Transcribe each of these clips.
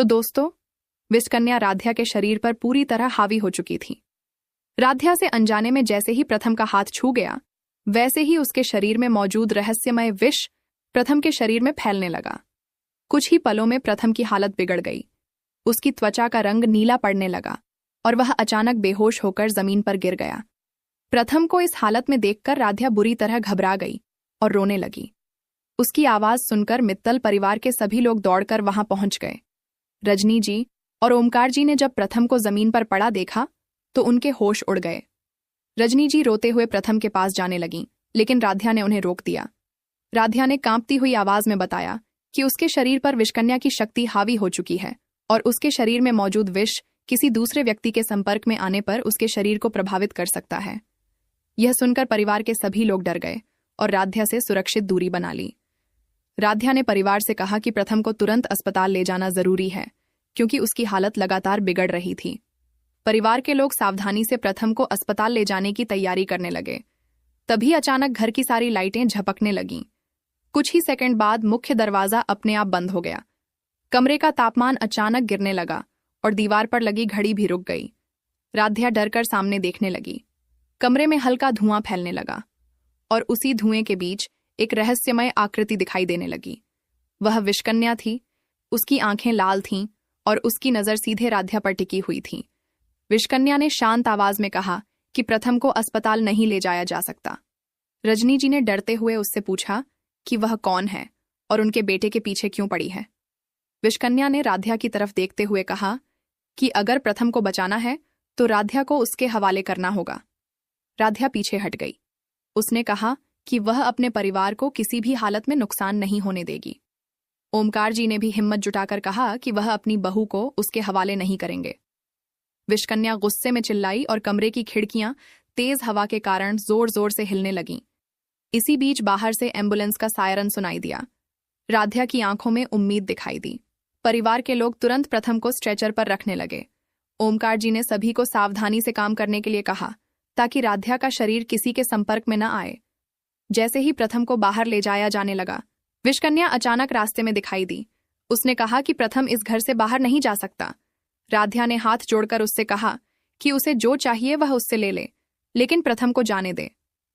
तो दोस्तों, विषकन्या राध्या के शरीर पर पूरी तरह हावी हो चुकी थी। राध्या से अनजाने में जैसे ही प्रथम का हाथ छू गया, वैसे ही उसके शरीर में मौजूद रहस्यमय विष प्रथम के शरीर में फैलने लगा। कुछ ही पलों में प्रथम की हालत बिगड़ गई। उसकी त्वचा का रंग नीला पड़ने लगा और वह अचानक बेहोश होकर जमीन पर गिर गया। प्रथम को इस हालत में देखकर राध्या बुरी तरह घबरा गई और रोने लगी। उसकी आवाज सुनकर मित्तल परिवार के सभी लोग दौड़कर वहां पहुंच गए। रजनी जी और ओमकार जी ने जब प्रथम को जमीन पर पड़ा देखा तो उनके होश उड़ गए। रजनी जी रोते हुए प्रथम के पास जाने लगीं, लेकिन राध्या ने उन्हें रोक दिया। राध्या ने कांपती हुई आवाज में बताया कि उसके शरीर पर विषकन्या की शक्ति हावी हो चुकी है और उसके शरीर में मौजूद विष किसी दूसरे व्यक्ति के संपर्क में आने पर उसके शरीर को प्रभावित कर सकता है। यह सुनकर परिवार के सभी लोग डर गए और राध्या से सुरक्षित दूरी बना ली। राध्या ने परिवार से कहा कि प्रथम को तुरंत अस्पताल ले जाना जरूरी है, क्योंकि उसकी हालत लगातार बिगड़ रही थी। परिवार के लोग सावधानी से प्रथम को अस्पताल ले जाने की तैयारी करने लगे। तभी अचानक घर की सारी लाइटें झपकने लगीं। कुछ ही सेकंड बाद मुख्य दरवाजा अपने आप बंद हो गया। कमरे का तापमान अचानक गिरने लगा और दीवार पर लगी घड़ी भी रुक गई। राध्या डरकर सामने देखने लगी। कमरे में हल्का धुआं फैलने लगा और उसी धुएं के बीच एक रहस्यमय आकृति दिखाई देने लगी। वह विषकन्या थी। उसकी आंखें लाल थीं और उसकी नजर सीधे राध्या पर टिकी हुई थी। विषकन्या ने शांत आवाज में कहा कि प्रथम को अस्पताल नहीं ले जाया जा सकता। रजनी जी ने डरते हुए उससे पूछा कि वह कौन है और उनके बेटे के पीछे क्यों पड़ी है। विषकन्या ने राध्या की तरफ देखते हुए कहा कि अगर प्रथम को बचाना है तो राध्या को उसके हवाले करना होगा। राध्या पीछे हट गई। उसने कहा कि वह अपने परिवार को किसी भी हालत में नुकसान नहीं होने देगी। ओमकार जी ने भी हिम्मत जुटाकर कहा कि वह अपनी बहू को उसके हवाले नहीं करेंगे। विषकन्या गुस्से में चिल्लाई और कमरे की खिड़कियां तेज हवा के कारण जोर जोर से हिलने लगीं। इसी बीच बाहर से एम्बुलेंस का सायरन सुनाई दिया। राध्या की आंखों में उम्मीद दिखाई दी। परिवार के लोग तुरंत प्रथम को स्ट्रेचर पर रखने लगे। ओमकार जी ने सभी को सावधानी से काम करने के लिए कहा ताकि राध्या का शरीर किसी के संपर्क में न आए। जैसे ही प्रथम को बाहर ले जाया जाने लगा, विषकन्या अचानक रास्ते में दिखाई दी। उसने कहा कि प्रथम इस घर से बाहर नहीं जा सकता। राध्या ने हाथ जोड़कर उससे कहा कि उसे जो चाहिए वह उससे ले ले, लेकिन प्रथम को जाने दे।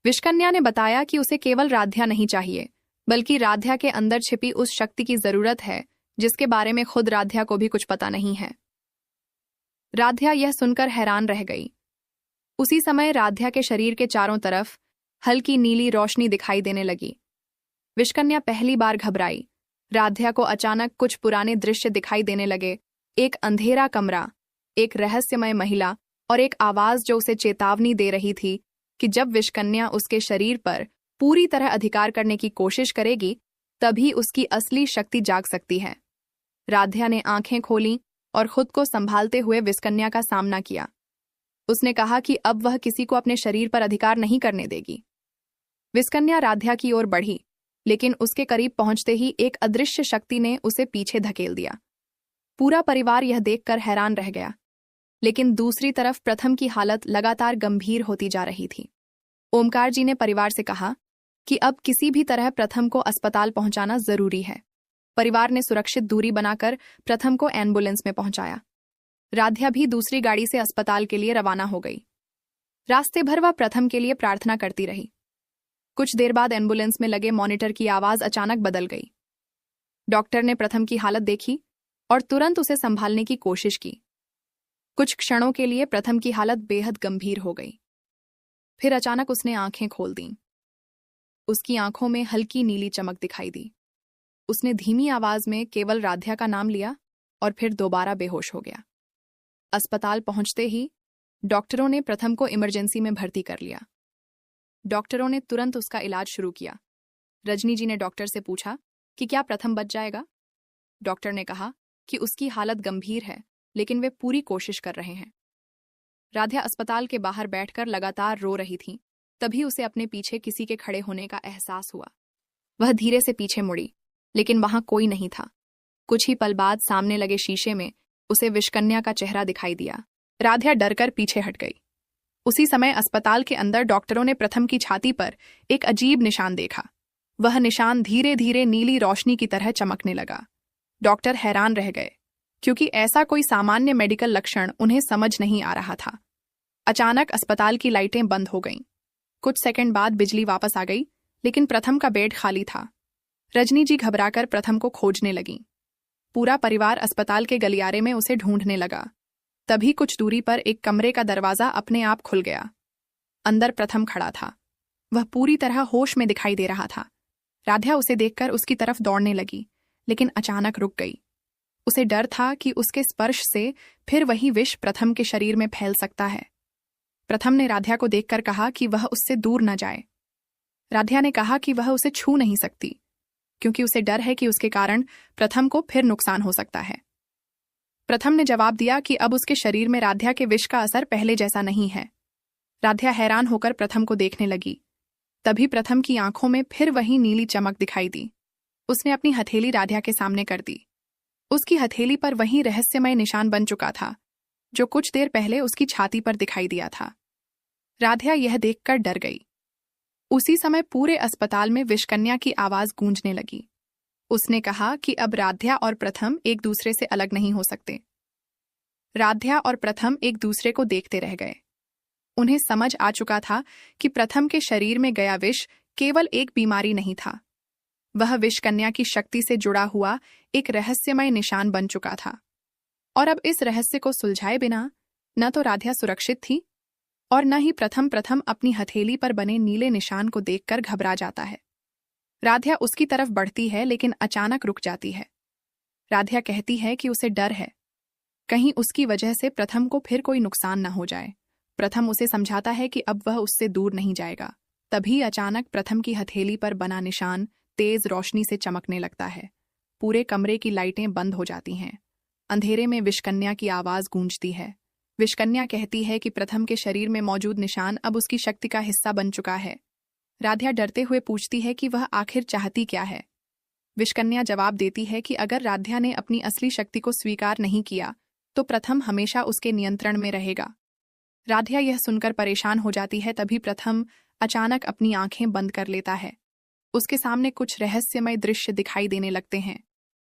विषकन्या ने बताया कि उसे केवल राध्या नहीं चाहिए, बल्कि राध्या के अंदर छिपी उस शक्ति की जरूरत है जिसके बारे में खुद राध्या को भी कुछ पता नहीं है। राध्या यह सुनकर हैरान रह गई। उसी समय राध्या के शरीर के चारों तरफ हल्की नीली रोशनी दिखाई देने लगी। विषकन्या पहली बार घबराई। राध्या को अचानक कुछ पुराने दृश्य दिखाई देने लगे। एक अंधेरा कमरा, एक रहस्यमय महिला और एक आवाज जो उसे चेतावनी दे रही थी कि जब विषकन्या उसके शरीर पर पूरी तरह अधिकार करने की कोशिश करेगी, तभी उसकी असली शक्ति जाग सकती है। राध्या ने आंखें खोलीं और खुद को संभालते हुए विषकन्या का सामना किया। उसने कहा कि अब वह किसी को अपने शरीर पर अधिकार नहीं करने देगी। विषकन्या राध्या की ओर बढ़ी, लेकिन उसके करीब पहुंचते ही एक अदृश्य शक्ति ने उसे पीछे धकेल दिया। पूरा परिवार यह देखकर हैरान रह गया, लेकिन दूसरी तरफ प्रथम की हालत लगातार गंभीर होती जा रही थी। ओमकार जी ने परिवार से कहा कि अब किसी भी तरह प्रथम को अस्पताल पहुंचाना जरूरी है। परिवार ने सुरक्षित दूरी बनाकर प्रथम को एम्बुलेंस में पहुंचाया। राध्या भी दूसरी गाड़ी से अस्पताल के लिए रवाना हो गई। रास्ते भर वह प्रथम के लिए प्रार्थना करती रही। कुछ देर बाद एम्बुलेंस में लगे मॉनिटर की आवाज अचानक बदल गई। डॉक्टर ने प्रथम की हालत देखी और तुरंत उसे संभालने की कोशिश की। कुछ क्षणों के लिए प्रथम की हालत बेहद गंभीर हो गई। फिर अचानक उसने आंखें खोल दीं। उसकी आंखों में हल्की नीली चमक दिखाई दी। उसने धीमी आवाज में केवल राध्या का नाम लिया और फिर दोबारा बेहोश हो गया। अस्पताल पहुंचते ही डॉक्टरों ने प्रथम को इमरजेंसी में भर्ती कर लिया। डॉक्टरों ने तुरंत उसका इलाज शुरू किया। रजनी जी ने डॉक्टर से पूछा कि क्या प्रथम बच जाएगा। डॉक्टर ने कहा कि उसकी हालत गंभीर है, लेकिन वे पूरी कोशिश कर रहे हैं। राध्या अस्पताल के बाहर बैठकर लगातार रो रही थी। तभी उसे अपने पीछे किसी के खड़े होने का एहसास हुआ। वह धीरे से पीछे मुड़ी, लेकिन वहां कोई नहीं था। कुछ ही पल बाद सामने लगे शीशे में उसे विषकन्या का चेहरा दिखाई दिया। राध्या डरकर पीछे हट गई। उसी समय अस्पताल के अंदर डॉक्टरों ने प्रथम की छाती पर एक अजीब निशान देखा। वह निशान धीरे धीरे नीली रोशनी की तरह चमकने लगा। डॉक्टर हैरान रह गए क्योंकि ऐसा कोई सामान्य मेडिकल लक्षण उन्हें समझ नहीं आ रहा था। अचानक अस्पताल की लाइटें बंद हो गईं। कुछ सेकंड बाद बिजली वापस आ गई, लेकिन प्रथम का बेड खाली था। रजनी जी घबराकर प्रथम को खोजने लगीं। पूरा परिवार अस्पताल के गलियारे में उसे ढूंढने लगा। तभी कुछ दूरी पर एक कमरे का दरवाजा अपने आप खुल गया। अंदर प्रथम खड़ा था। वह पूरी तरह होश में दिखाई दे रहा था। राध्या उसे देखकर उसकी तरफ दौड़ने लगी, लेकिन अचानक रुक गई। उसे डर था कि उसके स्पर्श से फिर वही विष प्रथम के शरीर में फैल सकता है। प्रथम ने राध्या को देखकर कहा कि वह उससे दूर न जाए। राध्या ने कहा कि वह उसे छू नहीं सकती, क्योंकि उसे डर है कि उसके कारण प्रथम को फिर नुकसान हो सकता है। प्रथम ने जवाब दिया कि अब उसके शरीर में राध्या के विष का असर पहले जैसा नहीं है। राध्या हैरान होकर प्रथम को देखने लगी। तभी प्रथम की आंखों में फिर वही नीली चमक दिखाई दी। उसने अपनी हथेली राध्या के सामने कर दी। उसकी हथेली पर वही रहस्यमय निशान बन चुका था, जो कुछ देर पहले उसकी छाती पर दिखाई दिया था। राध्या यह देखकर डर गई। उसी समय पूरे अस्पताल में विषकन्या की आवाज गूंजने लगी। उसने कहा कि अब राध्या और प्रथम एक दूसरे से अलग नहीं हो सकते। राध्या और प्रथम एक दूसरे को देखते रह गए। उन्हें समझ आ चुका था कि प्रथम के शरीर में गया विष केवल एक बीमारी नहीं था, वह विषकन्या की शक्ति से जुड़ा हुआ एक रहस्यमय निशान बन चुका था। और अब इस रहस्य को सुलझाए बिना न तो राध्या सुरक्षित थी और न ही प्रथम अपनी हथेली पर बने नीले निशान को देखकर घबरा जाता है। राध्या उसकी तरफ बढ़ती है, लेकिन अचानक रुक जाती है। राध्या कहती है कि उसे डर है, कहीं उसकी वजह से प्रथम को फिर कोई नुकसान न हो जाए। प्रथम उसे समझाता है कि अब वह उससे दूर नहीं जाएगा। तभी अचानक प्रथम की हथेली पर बना निशान तेज रोशनी से चमकने लगता है। पूरे कमरे की लाइटें बंद हो जाती हैं। अंधेरे में विषकन्या की आवाज गूंजती है। विषकन्या कहती है कि प्रथम के शरीर में मौजूद निशान अब उसकी शक्ति का हिस्सा बन चुका है। राध्या डरते हुए पूछती है कि वह आखिर चाहती क्या है। विषकन्या जवाब देती है कि अगर राध्या ने अपनी असली शक्ति को स्वीकार नहीं किया तो प्रथम हमेशा उसके नियंत्रण में रहेगा। राध्या यह सुनकर परेशान हो जाती है। तभी प्रथम अचानक अपनी आंखें बंद कर लेता है। उसके सामने कुछ रहस्यमय दृश्य दिखाई देने लगते हैं।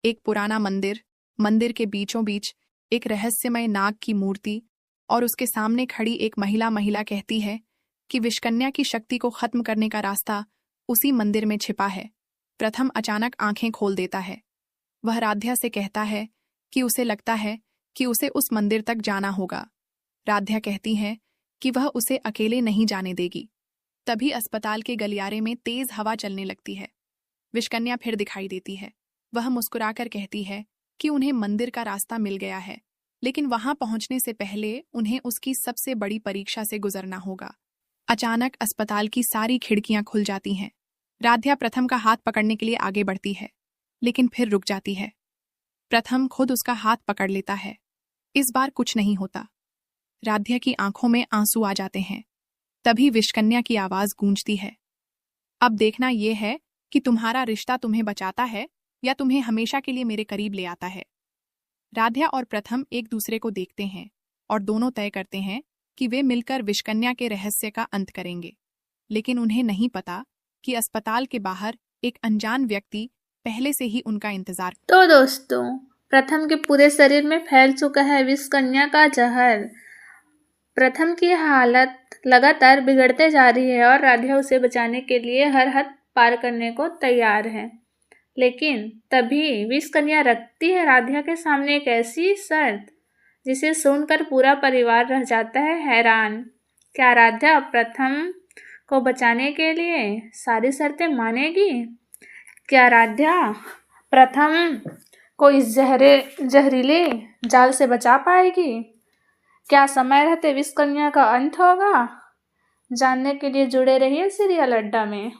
एक पुराना मंदिर के बीचों बीच एक रहस्यमय नाग की मूर्ति और उसके सामने खड़ी एक महिला कहती है कि विषकन्या की शक्ति को खत्म करने का रास्ता उसी मंदिर में छिपा है। प्रथम अचानक आंखें खोल देता है। वह राध्या से कहता है कि उसे लगता है कि उसे उस मंदिर तक जाना होगा। राध्या कहती है कि वह उसे अकेले नहीं जाने देगी। तभी अस्पताल के गलियारे में तेज हवा चलने लगती है। विषकन्या फिर दिखाई देती है। वह मुस्कुराकर कहती है कि उन्हें मंदिर का रास्ता मिल गया है, लेकिन वहां पहुंचने से पहले उन्हें उसकी सबसे बड़ी परीक्षा से गुजरना होगा। अचानक अस्पताल की सारी खिड़कियां खुल जाती हैं। राध्या प्रथम का हाथ पकड़ने के लिए आगे बढ़ती है, लेकिन फिर रुक जाती है। प्रथम खुद उसका हाथ पकड़ लेता है। इस बार कुछ नहीं होता। राध्या की आंखों में आंसू आ जाते हैं। तभी विषकन्या की आवाज गूंजती है, अब देखना यह है कि तुम्हारा रिश्ता तुम्हें बचाता है या तुम्हें हमेशा के लिए मेरे करीब ले आता है। राध्या और प्रथम एक दूसरे को देखते हैं और दोनों तय करते हैं कि वे मिलकर विषकन्या के रहस्य का अंत करेंगे। लेकिन उन्हें नहीं पता कि अस्पताल के बाहर एक अनजान व्यक्ति पहले से ही उनका इंतजार। तो दोस्तों, प्रथम के पूरे शरीर में फैल चुका है विषकन्या का जहर। प्रथम की हालत लगातार बिगड़ते जा रही है और राध्या उसे बचाने के लिए हर हद पार करने को तैयार है। लेकिन तभी विषकन्या रखती है राध्या के सामने एक ऐसी शर्त जिसे सुनकर पूरा परिवार रह जाता है हैरान। क्या राध्या प्रथम को बचाने के लिए सारी शर्तें मानेगी? क्या राध्या प्रथम को इस जहरीले जाल से बचा पाएगी? क्या समय रहते विषकन्या का अंत होगा? जानने के लिए जुड़े रहिए सीरियल अड्डा में।